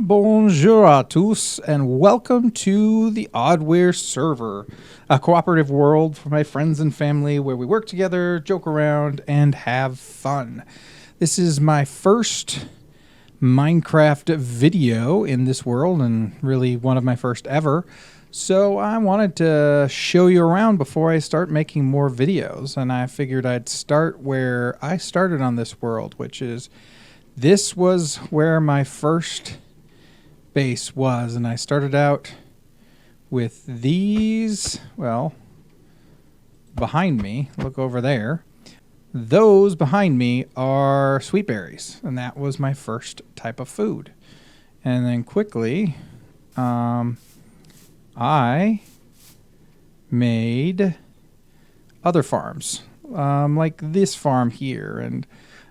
Bonjour à tous, and welcome to the OdWeyr server, a cooperative world for my friends and family where we work together, joke around, and have fun. This is my first Minecraft video in this world, and really one of my first ever. So I wanted to show you around before I start making more videos, and I figured I'd start where I started on this world, which is this was where my first base was, and I started out with these, well, behind me, look over there. Those behind me are sweet berries, and that was my first type of food. And then quickly, I made other farms, like this farm here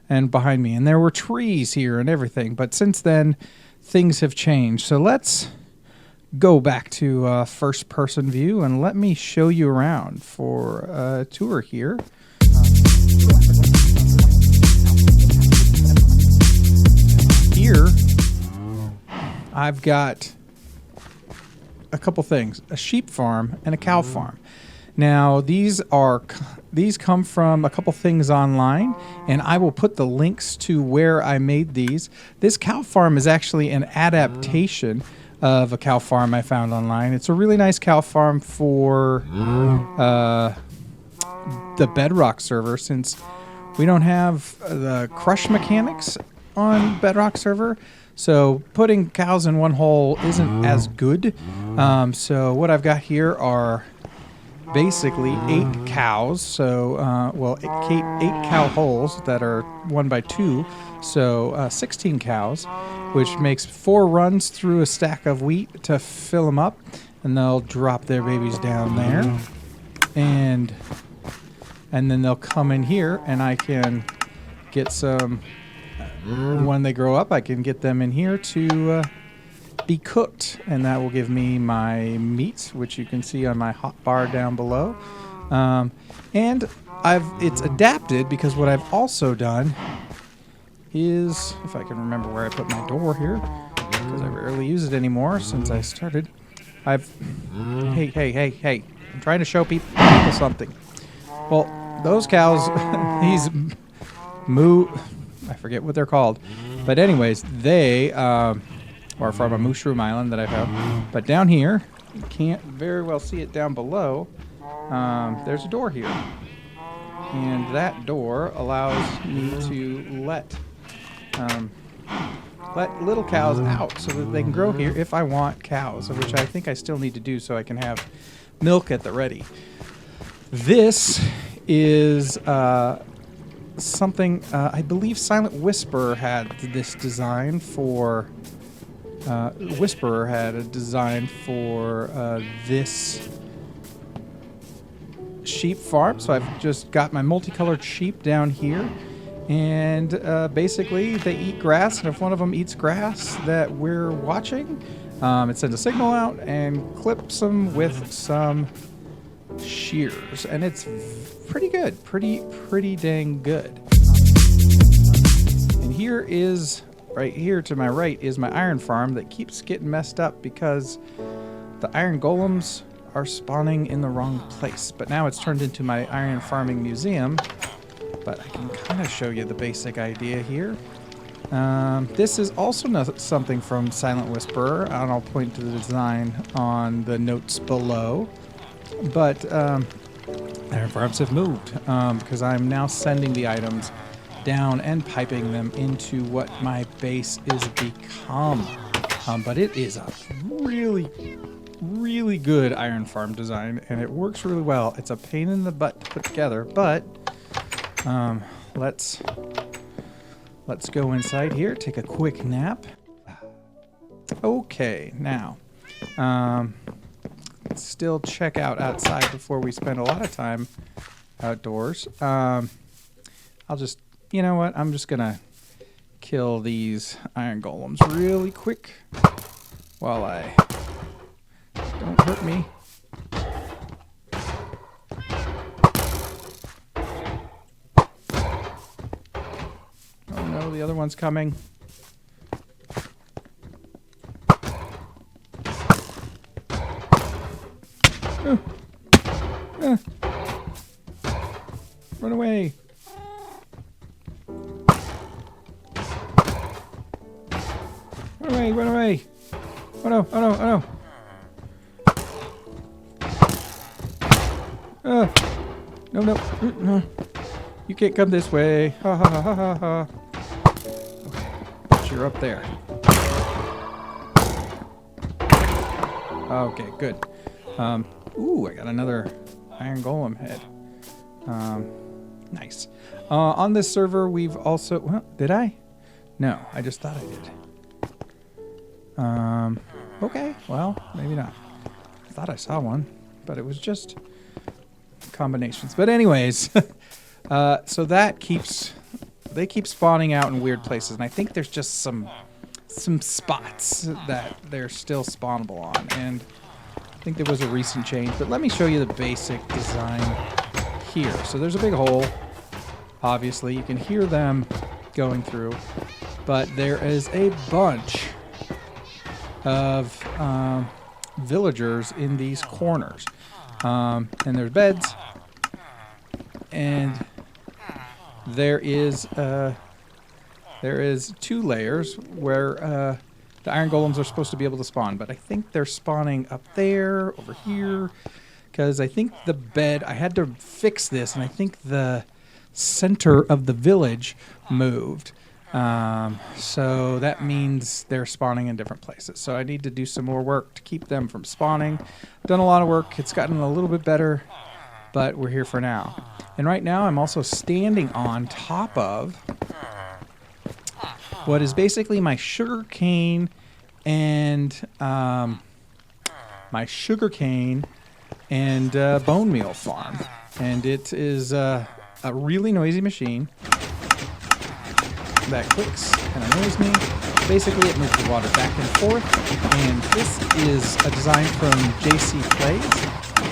and behind me. And there were trees here and everything. But since then, things have changed. So let's go back to first-person view and let me show you around for a tour here. Here, I've got a couple things, a sheep farm and a cow farm. Now, these come from a couple things online, and I will put the links to where I made these. This cow farm is actually an adaptation of a cow farm I found online. It's a really nice cow farm for the Bedrock server, since we don't have the crush mechanics on Bedrock server. So putting cows in one hole isn't as good. So what I've got here are basically 8 cows, so eight cow holes that are 1 by 2, so 16 cows, which makes 4 runs through a stack of wheat to fill them up, and they'll drop their babies down there, and then they'll come in here, and I can get some. When they grow up, I can get them in here to be cooked, and that will give me my meat, which you can see on my hot bar down below. And it's adapted, because what I've also done is, if I can remember where I put my door here, because I rarely use it anymore since I started. Hey, I'm trying to show people something. Well, those cows, these I forget what they're called, but anyways, they are from a mushroom island that I found. But down here, you can't very well see it down below. There's a door here, and that door allows me to let little cows out so that they can grow here if I want cows, which I think I still need to do so I can have milk at the ready. This is something I believe Silent Whisperer had this design for. Whisperer had a design for this sheep farm, so I've just got my multicolored sheep down here, and basically they eat grass, and if one of them eats grass that we're watching, it sends a signal out and clips them with some shears, and it's pretty good, pretty dang good. And here is, right here to my right, is my iron farm that keeps getting messed up because the iron golems are spawning in the wrong place. But now it's turned into my iron farming museum, but I can kind of show you the basic idea here. This is also something from Silent Whisperer, and I'll point to the design on the notes below. But iron farms have moved because I'm now sending the items down and piping them into what my base is become. But it is a really good iron farm design, and it works really well. It's a pain in the butt to put together, but let's go inside here, take a quick nap. Okay, now let's still check out outside before we spend a lot of time outdoors. You know what? I'm just gonna kill these iron golems really quick while I don't hurt me. Oh no, the other one's coming. Run away. Run away, run away. Oh no, oh no, oh no. No, no. You can't come this way. Ha ha ha ha ha. Okay, but you're up there. Okay, good. Ooh, I got another iron golem head. Nice. On this server, we've also... Well, did I? No, I just thought I did. Okay, well, maybe not. I thought I saw one, but it was just combinations. But anyways, so that keeps... They keep spawning out in weird places, and I think there's just some spots that they're still spawnable on, and I think there was a recent change. But let me show you the basic design here. So there's a big hole. Obviously, you can hear them going through, but there is a bunch of villagers in these corners, and there's beds, and there is 2 layers where the iron golems are supposed to be able to spawn, but I think they're spawning up there, over here, because I think the bed, I had to fix this, and I think the center of the village moved. So that means they're spawning in different places. So I need to do some more work to keep them from spawning. I've done a lot of work. It's gotten a little bit better, but we're here for now. And right now I'm also standing on top of what is basically my sugar cane and bone meal farm. And it is a really noisy machine that clicks and annoys me. Basically, it moves the water back and forth, and this is a design from JC Plays.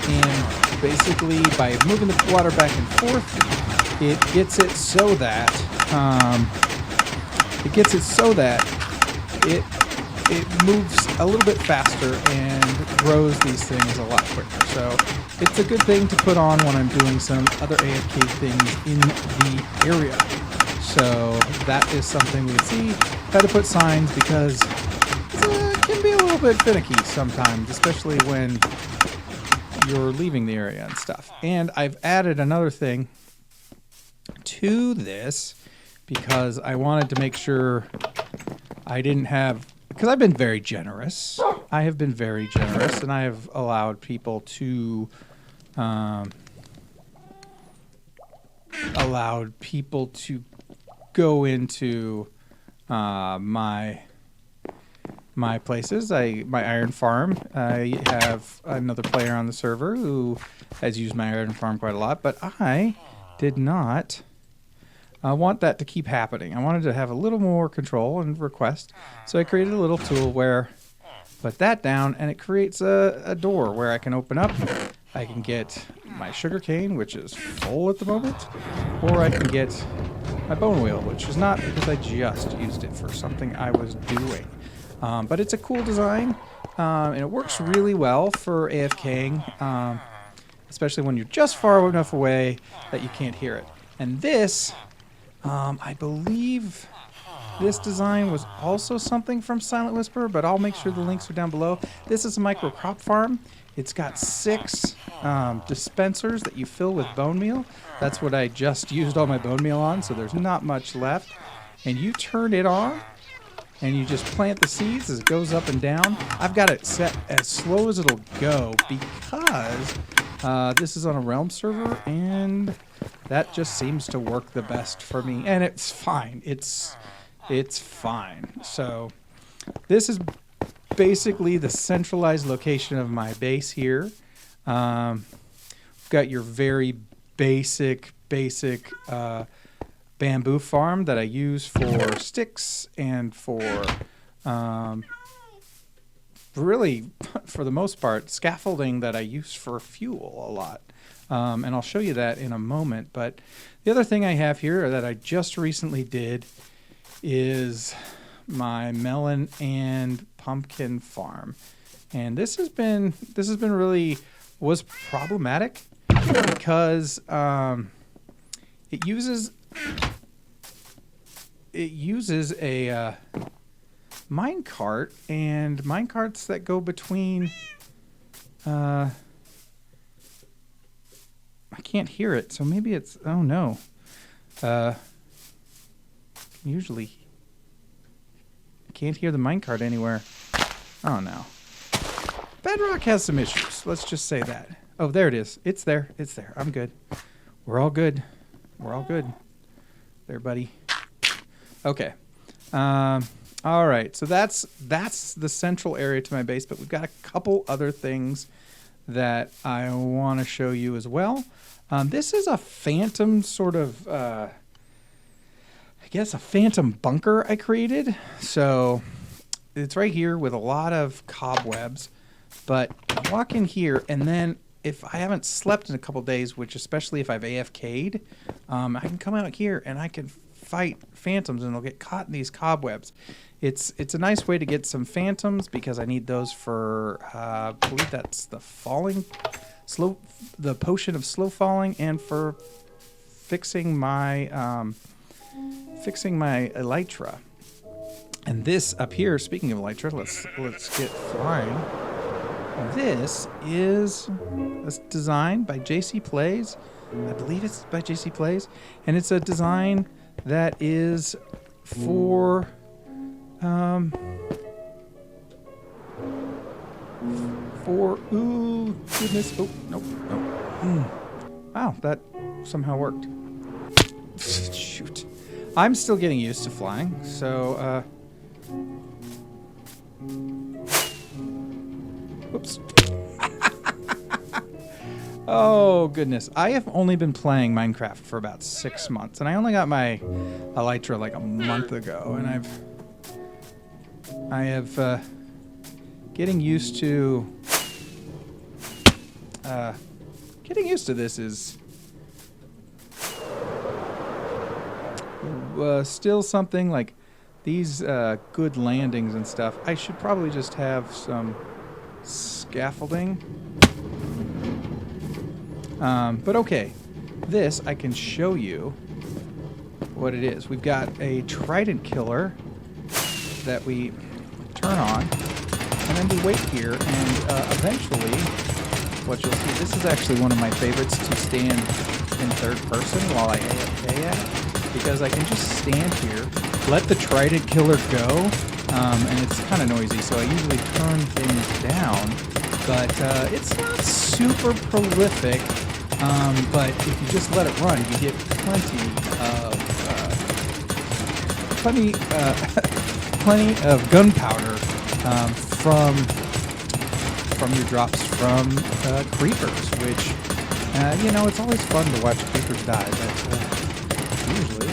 And basically, by moving the water back and forth, it gets it so that it moves a little bit faster and grows these things a lot quicker. So it's a good thing to put on when I'm doing some other AFK things in the area. So that is something we would see. Had to put signs because it can be a little bit finicky sometimes, especially when you're leaving the area and stuff. And I've added another thing to this because I wanted to make sure I didn't have... Because I've been very generous. I have been very generous, and I have allowed people to... go into my places. My iron farm. I have another player on the server who has used my iron farm quite a lot, but I did not want that to keep happening. I wanted to have a little more control and request, so I created a little tool where put that down, and it creates a door where I can open up. I can get my sugar cane, which is full at the moment, or I can get my bone wheel, which is not because I just used it for something I was doing. But it's a cool design, and it works really well for AFKing, especially when you're just far enough away that you can't hear it. And this, I believe this design was also something from Silent Whisper, but I'll make sure the links are down below. This is a micro crop farm. It's got 6 dispensers that you fill with bone meal. That's what I just used all my bone meal on, so there's not much left. And you turn it on, and you just plant the seeds as it goes up and down. I've got it set as slow as it'll go because this is on a Realm server, and that just seems to work the best for me. And it's fine. It's fine. So this is basically the centralized location of my base here. We've got your very basic bamboo farm that I use for sticks and for really, for the most part, scaffolding that I use for fuel a lot. And I'll show you that in a moment. But the other thing I have here that I just recently did is my melon and pumpkin farm. And this has been really was problematic because it uses a mine cart, and mine carts that go between. I can't hear it, so maybe it's. Oh no. Usually, I can't hear the minecart anywhere. Oh no. Bedrock has some issues. Let's just say that. Oh, there it is. It's there. It's there. I'm good. We're all good. We're all good. There, buddy. Okay. All right. So that's the central area to my base, but we've got a couple other things that I want to show you as well. This is a phantom sort of, I guess a phantom bunker I created. So it's right here with a lot of cobwebs, but I walk in here, and then if I haven't slept in a couple days, which especially if I've AFK'd, I can come out here and I can fight phantoms, and they'll get caught in these cobwebs. It's a nice way to get some phantoms because I need those for, I believe that's the the potion of slow falling, and for fixing my elytra. And this up here, speaking of elytra, let's get flying. This is designed by JC Plays. I believe it's by JC Plays, and it's a design that is for ooh goodness, oh nope. Wow, that somehow worked. Shoot, I'm still getting used to flying, so whoops. Oh goodness, I have only been playing Minecraft for about 6 months, and I only got my elytra like a month ago, and I have getting used to this is still something like these good landings and stuff. I should probably just have some scaffolding. But okay, this I can show you what it is. We've got a trident killer that we turn on, and then we wait here, and eventually what you'll see, this is actually one of my favorites to stand in third person while I AFK at, because I can just stand here, let the trident killer go, and it's kind of noisy, so I usually turn things down, but it's not super prolific. But if you just let it run, you get plenty of gunpowder from your drops from creepers, which it's always fun to watch creepers die, but usually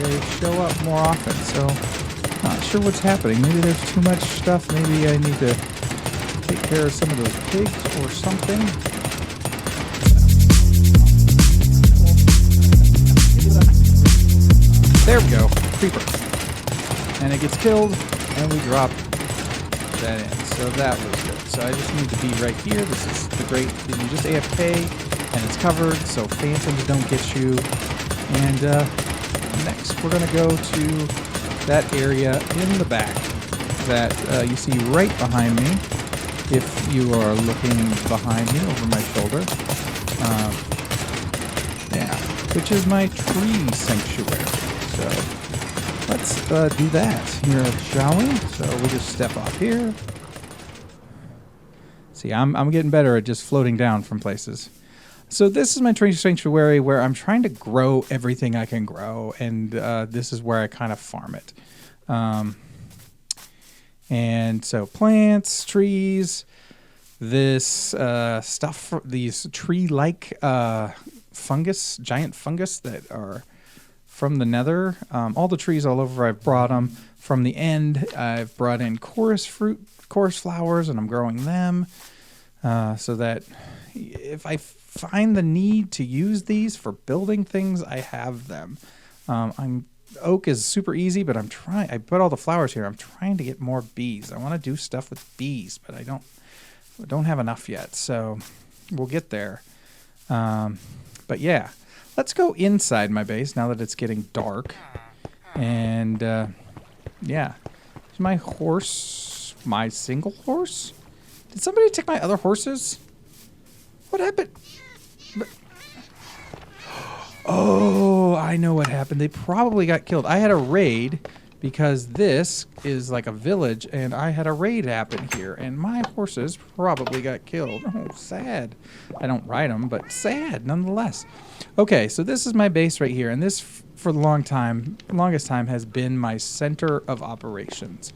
they show up more often. So not sure what's happening. Maybe there's too much stuff. Maybe I need to take care of some of those pigs or something. There we go, creeper. And it gets killed, and we drop that in. So that was good. So I just need to be right here. This is the great, you just AFK, and it's covered, so phantoms don't get you. And next, we're going to go to that area in the back that you see right behind me, if you are looking behind me over my shoulder. Yeah, which is my tree sanctuary. So let's do that here, shall we? So we'll just step off here. See, I'm getting better at just floating down from places. So this is my tree sanctuary where I'm trying to grow everything I can grow, and this is where I kind of farm it. And so plants, trees, this stuff, these tree-like fungus, giant fungus that are from the nether. All the trees all over, I've brought them. From the end, I've brought in chorus flowers, and I'm growing them so that if I find the need to use these for building things, I have them. Oak is super easy, but I put all the flowers here. I'm trying to get more bees. I want to do stuff with bees, but I don't have enough yet. So We'll get there. But yeah, let's go inside my base now that it's getting dark. And yeah, is my horse my single horse? Did somebody take my other horses? What happened? Oh, I know what happened. They probably got killed. I had a raid because this is like a village, and I had a raid happen here, and my horses probably got killed. Oh, sad. I don't ride them, but sad nonetheless. Okay, so this is my base right here, and this for the longest time has been my center of operations.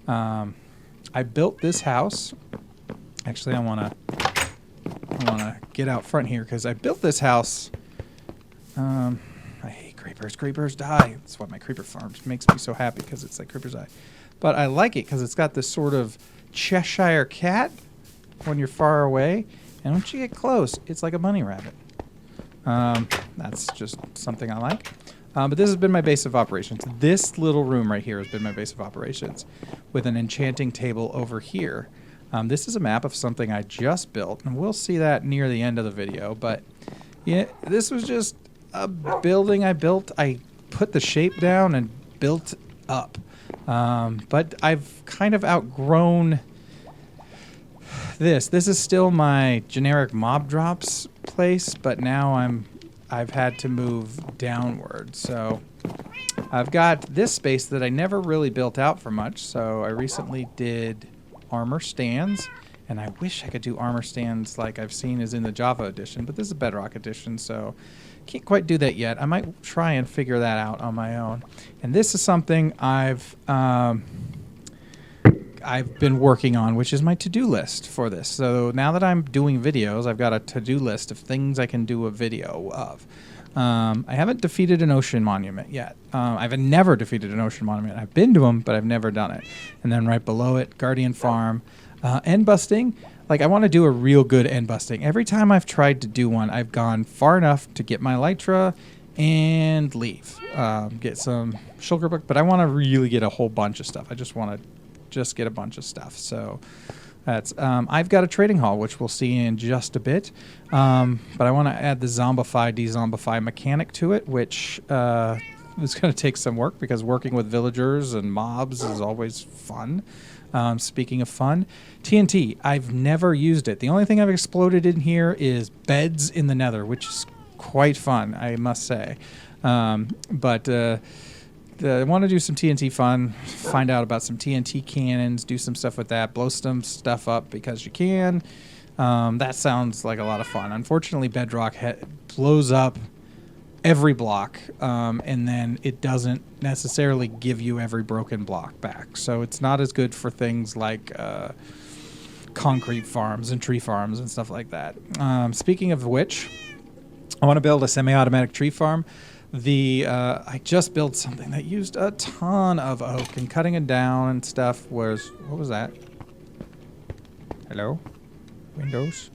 I built this house. Actually, I wanna get out front here because I built this house. I hate creepers. Creepers die. That's why my creeper farm makes me so happy, because it's like creepers die. But I like it because it's got this sort of Cheshire cat when you're far away, and once you get close, it's like a bunny rabbit. That's just something I like. But this has been my base of operations. This little room right here has been my base of operations, with an enchanting table over here. This is a map of something I just built, and we'll see that near the end of the video. But yeah, this was just a building I built. I put the shape down and built up. But I've kind of outgrown this. This is still my generic mob drops place, but now I've had to move downward. So I've got this space that I never really built out for much. So I recently did armor stands, and I wish I could do armor stands like I've seen is in the Java edition, but this is a Bedrock edition, so can't quite do that yet. I might try and figure that out on my own. And this is something I've been working on, which is my to-do list for this. So now that I'm doing videos, I've got a to-do list of things I can do a video of. I haven't defeated an ocean monument yet. I've never defeated an ocean monument. I've been to them, but I've never done it. And then right below it, Guardian Farm. End busting. Like, I want to do a real good end busting. Every time I've tried to do one, I've gone far enough to get my Elytra and leave. Get some Shulker Book, but I want to really get a whole bunch of stuff. I just want to get a bunch of stuff. So that's I've got a trading hall, which we'll see in just a bit. But I want to add the zombify, dezombify mechanic to it, which is going to take some work, because working with villagers and mobs is always fun. Speaking of fun, TNT, I've never used it. The only thing I've exploded in here is beds in the nether, which is quite fun, I must say. But I want to do some TNT fun, find out about some TNT cannons, do some stuff with that, blow some stuff up because you can. That sounds like a lot of fun. Unfortunately, Bedrock blows up every block, and then it doesn't necessarily give you every broken block back. So it's not as good for things like concrete farms and tree farms and stuff like that. Speaking of which, I want to build a semi-automatic tree farm. I just built something that used a ton of oak, and cutting it down and stuff was... What was that? Hello? Windows?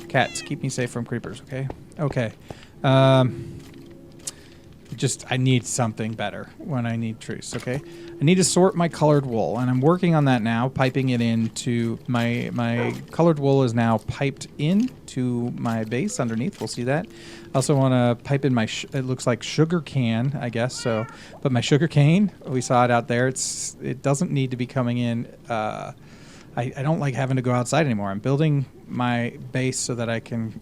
Cats, keep me safe from creepers, okay? Okay. I need something better when I need trees, okay? I need to sort my colored wool, and I'm working on that now, piping it into my colored wool is now piped into my base underneath. We'll see that. I also want to pipe in it looks like sugar can, I guess, so, but my sugar cane, we saw it out there. It doesn't need to be coming in. I don't like having to go outside anymore. I'm building my base so that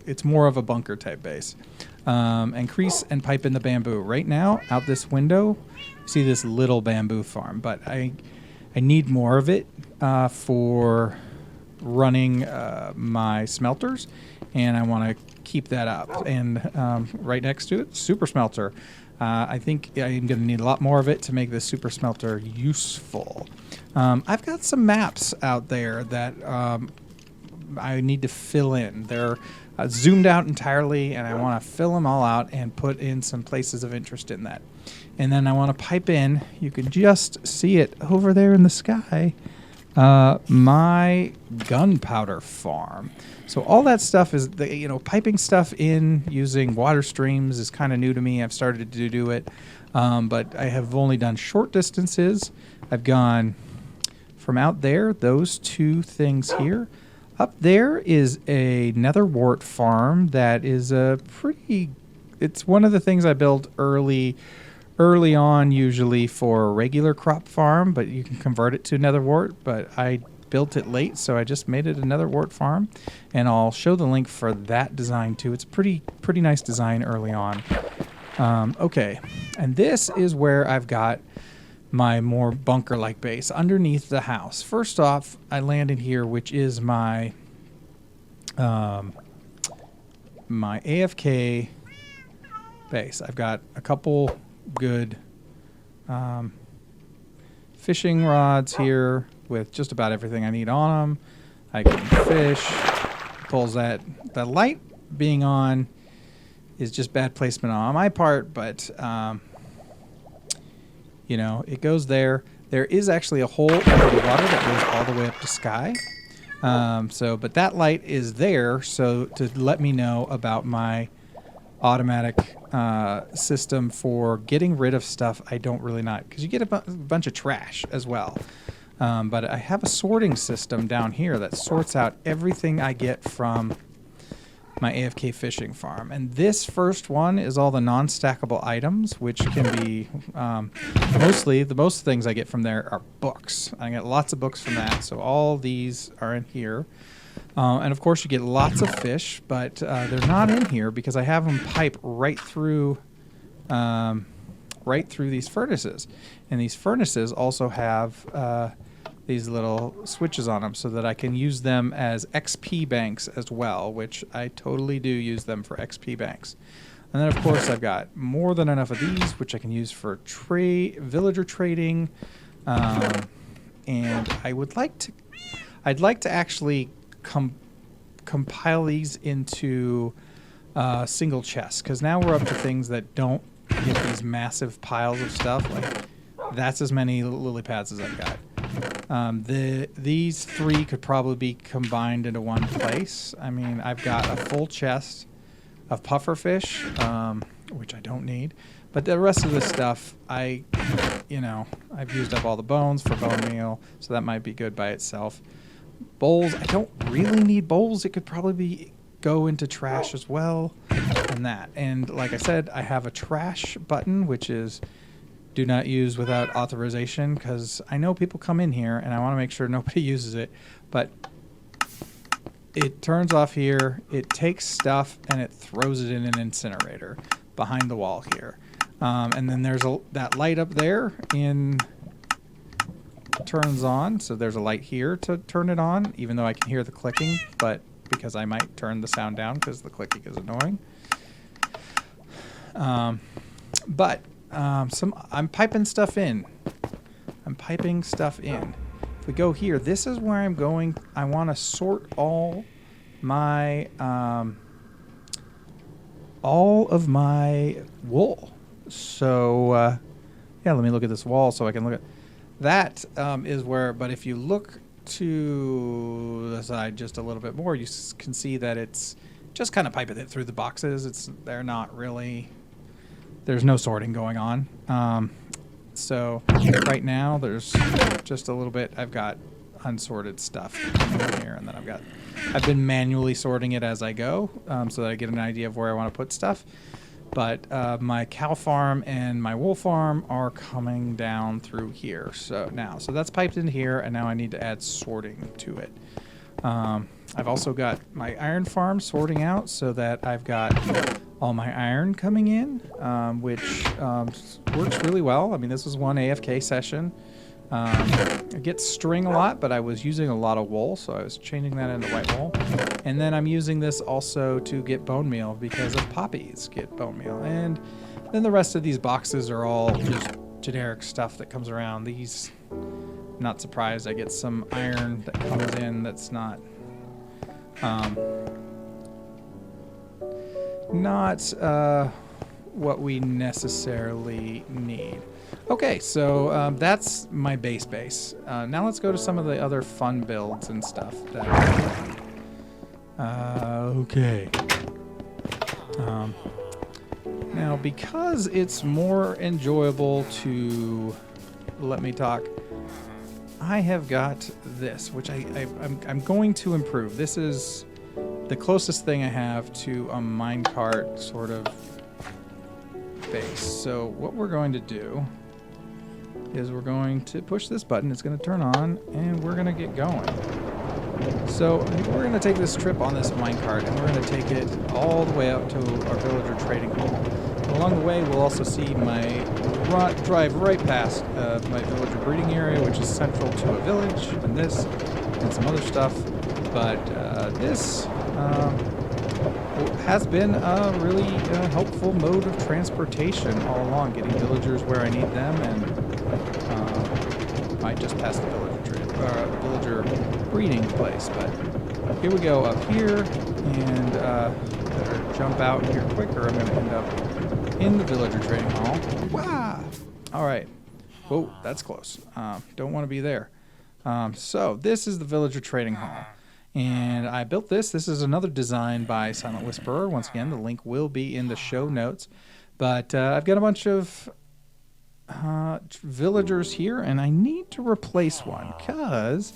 it's more of a bunker type base. And crease and pipe in the bamboo. Right now, out this window, see this little bamboo farm, but I need more of it for running my smelters, and I want to keep that up. And right next to it, super smelter. I think I'm going to need a lot more of it to make this super smelter useful. I've got some maps out there that I need to fill in. They're zoomed out entirely, and I want to fill them all out and put in some places of interest in that. And then I want to pipe in, you can just see it over there in the sky, my gunpowder farm. So all that stuff is, piping stuff in using water streams is kind of new to me. I've started to do it, but I have only done short distances. I've gone from out there, those two things here, Up there is a nether wart farm that is a pretty... It's one of the things I built early on, usually for a regular crop farm, but you can convert it to nether wart. But I built it late, so I just made it a nether wart farm, and I'll show the link for that design too. It's a pretty nice design early on. Okay, and this is where I've got my more bunker-like base underneath the house. First off, I landed here, which is my my AFK base. I've got a couple good fishing rods here with just about everything I need on them. I can fish. Pulls that. The light being on is just bad placement on my part, but you know, it goes there. There is actually a hole under the water that goes all the way up to sky. But that light is there, so to let me know about my automatic system for getting rid of stuff I don't really not, because you get a bunch of trash as well. But I have a sorting system down here that sorts out everything I get from my AFK fishing farm. And this first one is all the non-stackable items, which can be mostly, the most things I get from there are books. I get lots of books from that, so all these are in here. And of course you get lots of fish, but they're not in here because I have them pipe right through these furnaces. And these furnaces also have these little switches on them so that I can use them as XP banks as well, which I totally do use them for XP banks. And then of course I've got more than enough of these, which I can use for villager trading. And I'd like to actually compile these into single chests, because now we're up to things that don't get these massive piles of stuff. Like, that's as many lily pads as I've got. These three could probably be combined into one place. I mean, I've got a full chest of pufferfish, which I don't need. But the rest of the stuff, I've used up all the bones for bone meal, so that might be good by itself. Bowls, I don't really need bowls. It could probably go into trash as well, and that. And like I said, I have a trash button, which is do not use without authorization, because I know people come in here and I want to make sure nobody uses it. But it turns off here, it takes stuff and it throws it in an incinerator behind the wall here. And then there's that light up there turns on, so there's a light here to turn it on, even though I can hear the clicking, but because I might turn the sound down because the clicking is annoying. I'm piping stuff in. If we go here, this is where I'm going. I want to sort all of my wool. So yeah, let me look at this wall so I can look at that. Is where, but if you look to the side just a little bit more, you can see that it's just kind of piping it through the boxes. They're not really... There's no sorting going on. So right now there's just a little bit. I've got unsorted stuff in here, and then I've been manually sorting it as I go, so that I get an idea of where I want to put stuff. But my cow farm and my wool farm are coming down through here. So that's piped in here, and now I need to add sorting to it. I've also got my iron farm sorting out so that I've got all my iron coming in, which works really well. I mean, this is one AFK session. I get string a lot, but I was using a lot of wool, so I was changing that into white wool. And then I'm using this also to get bone meal because of poppies get bone meal. And then the rest of these boxes are all just generic stuff that comes around. These, not surprised, I get some iron that comes in that's not what we necessarily need. Okay, so that's my base. Now let's go to some of the other fun builds and stuff. Okay. Now, because it's more enjoyable to let me talk, I have got this, which I'm going to improve. This is the closest thing I have to a minecart sort of base. So what we're going to do is we're going to push this button. It's going to turn on, and we're going to get going. So we're going to take this trip on this minecart, and we're going to take it all the way up to our villager trading hall. Along the way, we'll also see my drive right past my villager breeding area, which is central to a village, and this, and some other stuff. But this has been a really helpful mode of transportation all along, getting villagers where I need them, and might just pass the villager breeding place. But here we go up here, and better jump out here quicker. I'm going to end up in the villager trading hall. Wow! All right. Whoa, that's close. Don't want to be there. So this is the villager trading hall. And I built this. This is another design by Silent Whisperer. Once again, the link will be in the show notes. But I've got a bunch of villagers here, and I need to replace one because,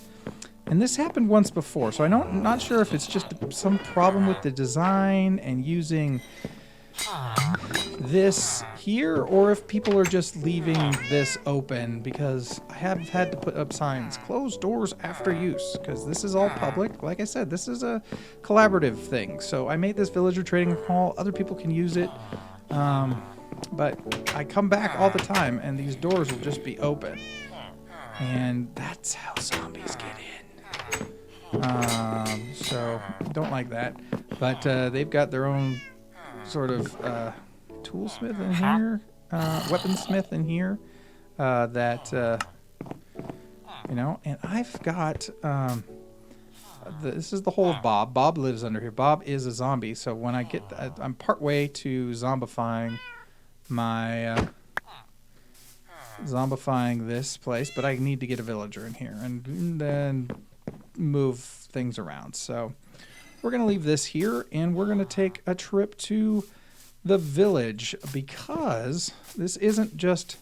and this happened once before, so I'm not sure if it's just some problem with the design and using this here, or if people are just leaving this open, because I have had to put up signs, close doors after use, because this is all public. Like I said, this is a collaborative thing. So I made this villager trading hall. Other people can use it. But I come back all the time, and these doors will just be open. And that's how zombies get in. So don't like that. But they've got their own sort of toolsmith in here, weaponsmith in here, that, you know, and I've got, this is the hole of Bob. Bob lives under here. Bob is a zombie, so when I get, I'm part way to zombifying my, zombifying this place, but I need to get a villager in here and then move things around. So we're going to leave this here, and we're going to take a trip to the village, because this isn't just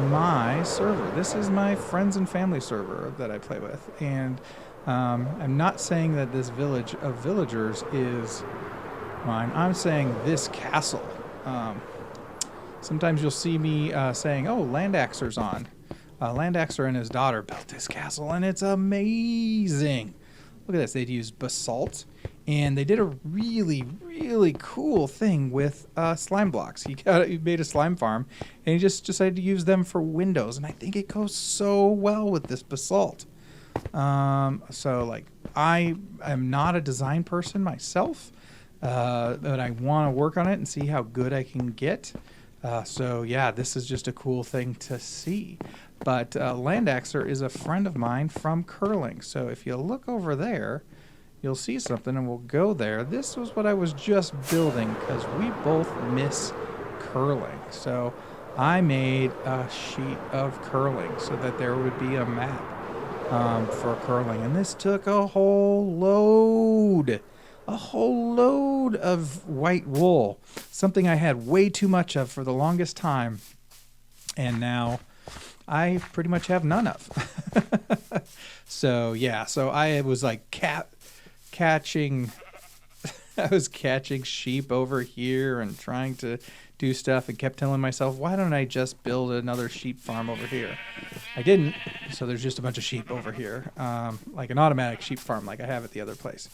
my server. This is my friends and family server that I play with. And I'm not saying that this village of villagers is mine. I'm saying this castle. Sometimes you'll see me saying, oh, Landaxer's on. Landaxer and his daughter built this castle, and it's amazing. Look at this. They'd used basalt, and they did a really, really cool thing with slime blocks. He made a slime farm, and he just decided to use them for windows, and I think it goes so well with this basalt. So, like, I am not a design person myself, but I want to work on it and see how good I can get. So, yeah, this is just a cool thing to see. But Landaxer is a friend of mine from curling. So if you look over there, you'll see something, and we'll go there. This was what I was just building, because we both miss curling. So I made a sheet of curling so that there would be a map for curling. And this took a whole load of white wool, something I had way too much of for the longest time, and now I pretty much have none of. So yeah, so I was like catching I was catching sheep over here and trying to do stuff, and kept telling myself, why don't I just build another sheep farm over here? I didn't, so there's just a bunch of sheep over here, like an automatic sheep farm like I have at the other place.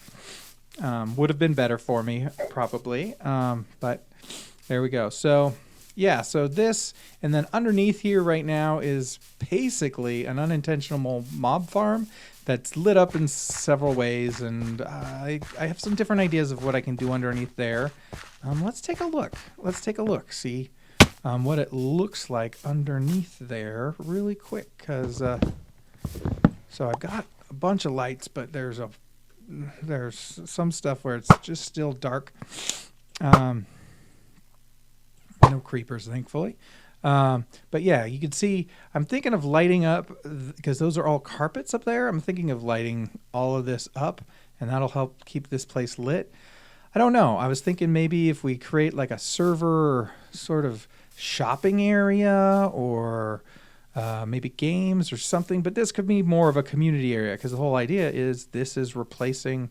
Would have been better for me, probably, but there we go. So yeah, so this, and then underneath here right now is basically an unintentional mob farm that's lit up in several ways, and I have some different ideas of what I can do underneath there. Let's take a look. See what it looks like underneath there really quick, because so I've got a bunch of lights, but there's some stuff where it's just still dark. No creepers, thankfully. But yeah, you can see I'm thinking of lighting up, because those are all carpets up there. I'm thinking of lighting all of this up, and that'll help keep this place lit. I don't know. I was thinking maybe if we create like a server sort of shopping area, or maybe games or something. But this could be more of a community area because the whole idea is this is replacing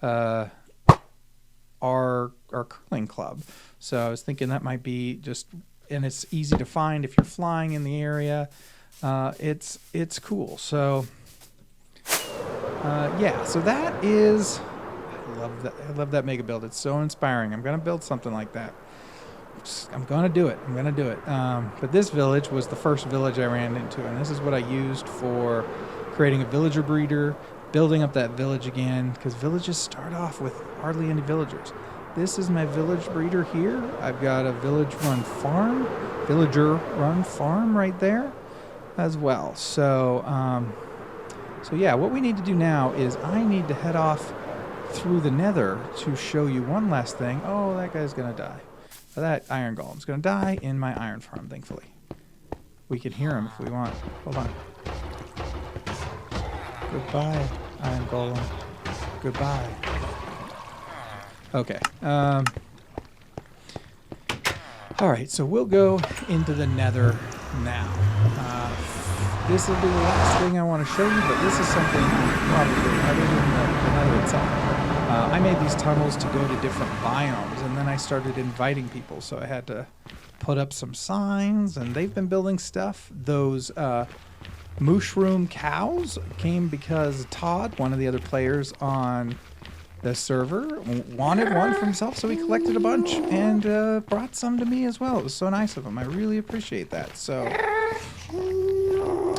our curling club. So I was thinking that might be just, and it's easy to find if you're flying in the area. It's cool. So yeah, so that is, I love that mega build. It's so inspiring. I'm gonna build something like that. I'm gonna do it. But this village was the first village I ran into, and this is what I used for creating a villager breeder, building up that village again, because villages start off with hardly any villagers. This is my village breeder here. I've got a villager-run farm right there as well. So, so yeah, what we need to do now is I need to head off through the nether to show you one last thing. Oh, that guy's gonna die. That iron golem's gonna die in my iron farm, thankfully. We can hear him if we want. Hold on. Goodbye, iron golem. Goodbye. Okay. All right, so we'll go into the nether now. This will be the last thing I want to show you, but this is something probably other than the nether itself. I made these tunnels to go to different biomes, and then I started inviting people, so I had to put up some signs, and they've been building stuff. Those mushroom cows came because Todd, one of the other players on the server, wanted one for himself, so he collected a bunch and brought some to me as well. It was so nice of him. I really appreciate that. So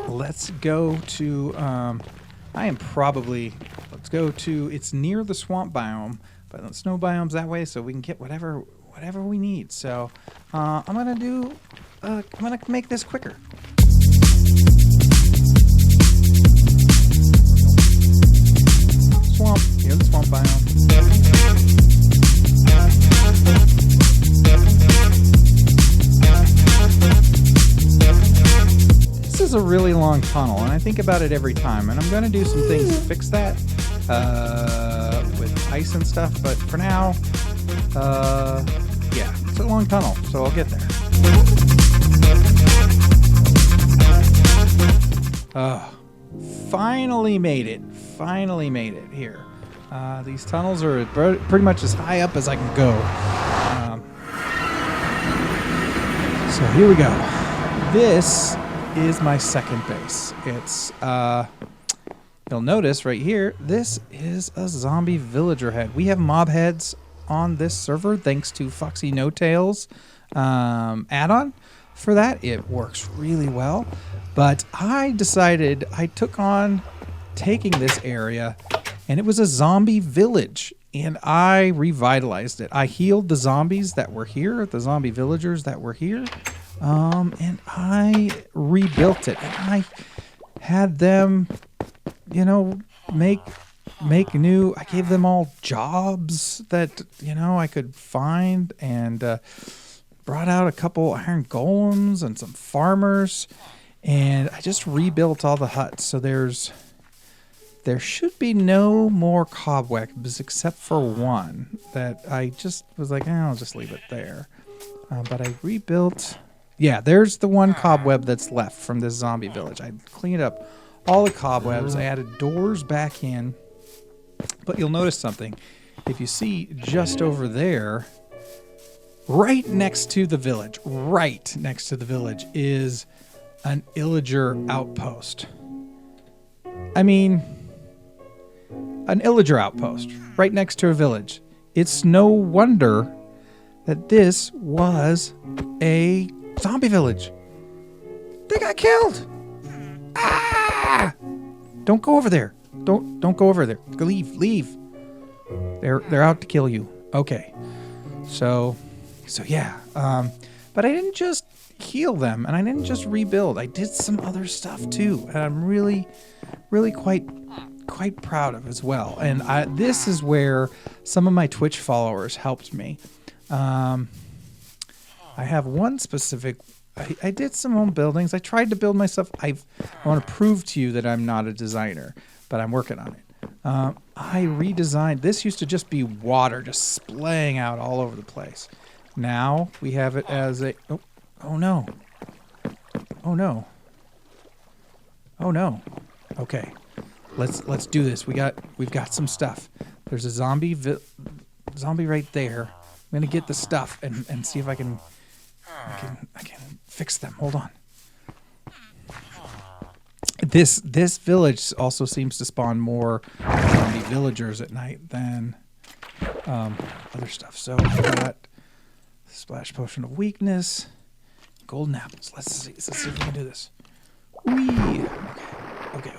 let's go to, let's go to, it's near the swamp biome, but the snow biome's that way, so we can get whatever we need. So I'm gonna make this quicker. Swamp, here's the swamp biome. This is a really long tunnel, and I think about it every time, and I'm going to do some things to fix that with ice and stuff, but for now, yeah, it's a long tunnel, so I'll get there. Finally made it here. These tunnels are pretty much as high up as I can go. So here we go. This is my second base. It's, you'll notice right here, this is a zombie villager head. We have mob heads on this server thanks to Foxy No Tails add-on. For that, it works really well. But I decided I took on taking this area, and it was a zombie village, and I revitalized it. I healed the zombies that were here, the zombie villagers that were here, and I rebuilt it, and I had them, you know, make new. I gave them all jobs that, you know, I could find, and brought out a couple iron golems and some farmers, and I just rebuilt all the huts. So there should be no more cobwebs except for one that I just was like, I'll just leave it there. But I rebuilt. Yeah, there's the one cobweb that's left from this zombie village. I cleaned up all the cobwebs. I added doors back in. But you'll notice something. If you see just over there, right next to the village, is an illager outpost. I mean, an illager outpost right next to a village. It's no wonder that this was a zombie village. They got killed. Ah! Don't go over there. Don't go over there. Leave. They're out to kill you. Okay. So yeah. But I didn't just heal them, and I didn't just rebuild. I did some other stuff too, and I'm really quite proud of as well. And this is where some of my Twitch followers helped me. I have one specific. I did some home buildings. I tried to build myself. I want to prove to you that I'm not a designer, but I'm working on it. I redesigned. This used to just be water just splaying out all over the place. Now we have it as a. Oh no. Oh no. Okay. Let's do this. We've got some stuff. There's a zombie right there. I'm gonna get the stuff and see if I can fix them. Hold on. This village also seems to spawn more zombie villagers at night than other stuff. So I've got splash potion of weakness, golden apples. Let's see if we can do this. Whee! Okay.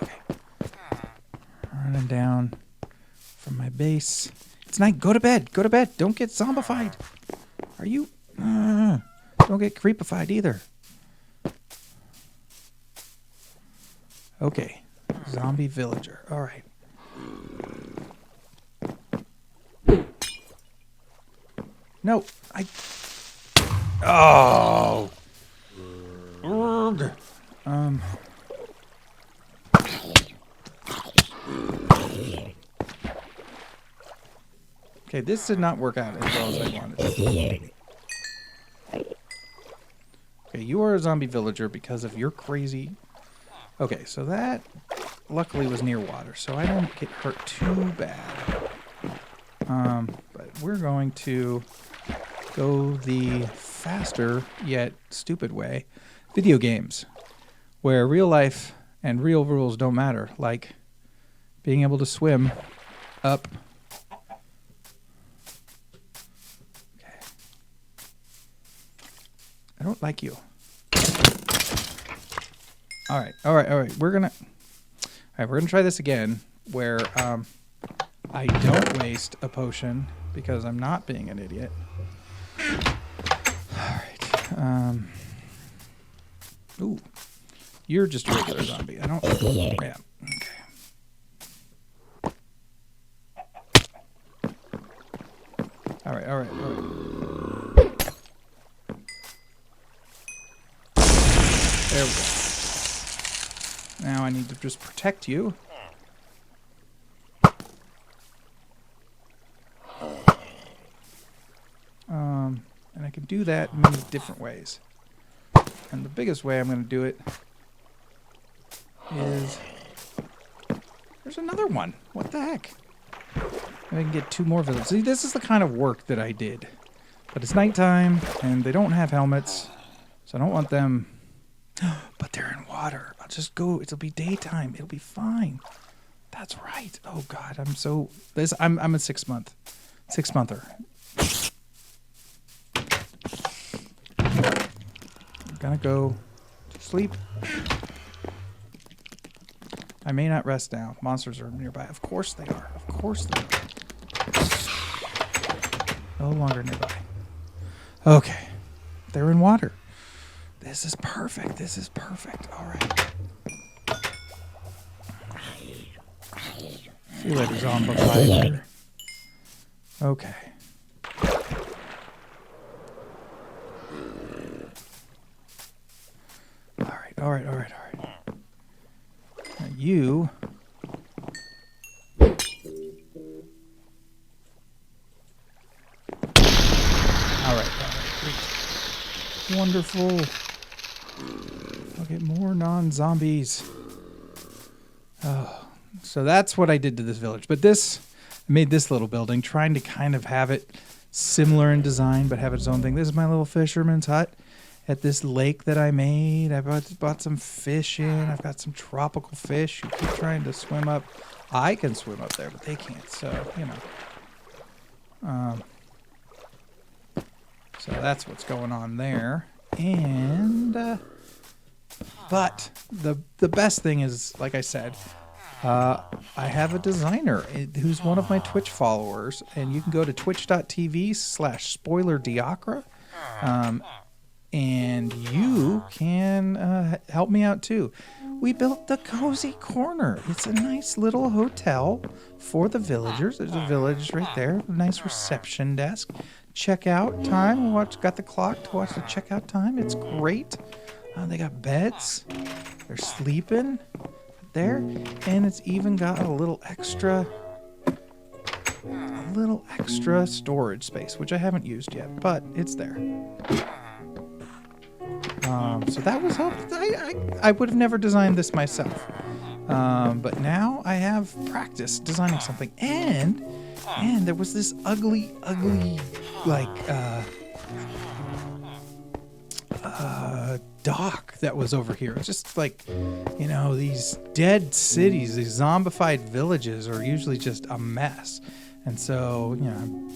Running down from my base. It's night. Go to bed. Don't get zombified. Are you? Don't get creepified either. Okay. Zombie villager. All right. No, Oh. Okay, this did not work out as well as I wanted it. Okay, you are a zombie villager because of your crazy... Okay, so that luckily was near water, so I don't get hurt too bad. But we're going to go the faster yet stupid way. Video games, where real life and real rules don't matter, like being able to swim up. Okay. I don't like you. All right. We're gonna try this again, where I don't waste a potion because I'm not being an idiot. All right. Ooh, you're just a regular zombie. I don't. Yeah. Okay. All right. There we go. Now I need to just protect you. And I can do that in many different ways. And the biggest way I'm going to do it is... There's another one. What the heck? I can get 2 more villages. See, this is the kind of work that I did. But it's nighttime, and they don't have helmets, so I don't want them... But they're in water. I'll just go. It'll be daytime. It'll be fine. That's right. Oh God, I'm so... I'm a 6-monther. I'm gonna go to sleep. I may not rest now. Monsters are nearby. Of course they are. No longer nearby. Okay. They're in water. This is perfect. All right. See you later, zombie. Okay. All right. Now you... All right, great. Wonderful. I'll get more non-zombies. Oh, so that's what I did to this village. But I made this little building, trying to kind of have it similar in design, but have its own thing. This is my little fisherman's hut at this lake that I made. I bought some fish in. I've got some tropical fish who keep trying to swim up. I can swim up there, but they can't. So, you know. So that's what's going on there. And... But the best thing is, like I said, I have a designer who's one of my Twitch followers, and you can go to twitch.tv/spoilerdiacra, and you can help me out too. We built the Cozy Corner. It's a nice little hotel for the villagers. There's a village right there, a nice reception desk. Checkout time. Got the clock to watch the checkout time. It's great. They got beds. They're sleeping there. And it's even got a little extra storage space, which I haven't used yet, but it's there. So that was I would have never designed this myself. But now I have practice designing something, and there was this ugly like dock that was over here. It's just like, you know, these dead cities, these zombified villages are usually just a mess. And so, you know,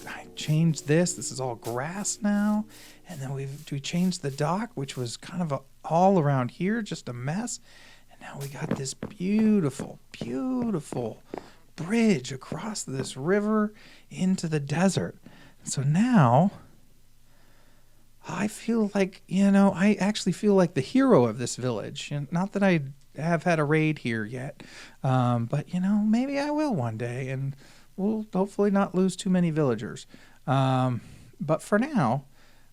I changed this. This is all grass now. And then we changed the dock, which was kind of all around here, just a mess. And now we got this beautiful, beautiful bridge across this river into the desert. So now I feel like, you know, I actually feel like the hero of this village. And not that I have had a raid here yet, but, you know, maybe I will one day, and we'll hopefully not lose too many villagers. But for now,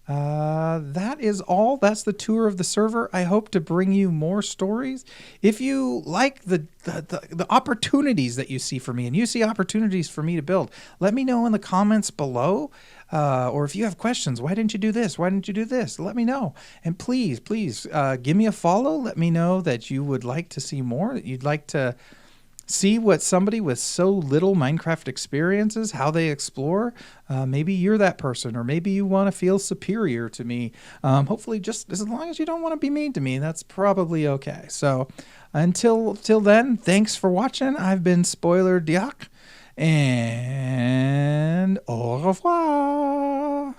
that is all. That's the tour of the server. I hope to bring you more stories. If you like the opportunities that you see for me, and you see opportunities for me to build, let me know in the comments below. Or if you have questions, why didn't you do this? Why didn't you do this? Let me know. And please, give me a follow. Let me know that you would like to see more, that you'd like to see what somebody with so little Minecraft experiences, how they explore. Maybe you're that person, or maybe you want to feel superior to me. Hopefully, just as long as you don't want to be mean to me, that's probably okay. So until then, thanks for watching. I've been Spoiler Diak, and au revoir.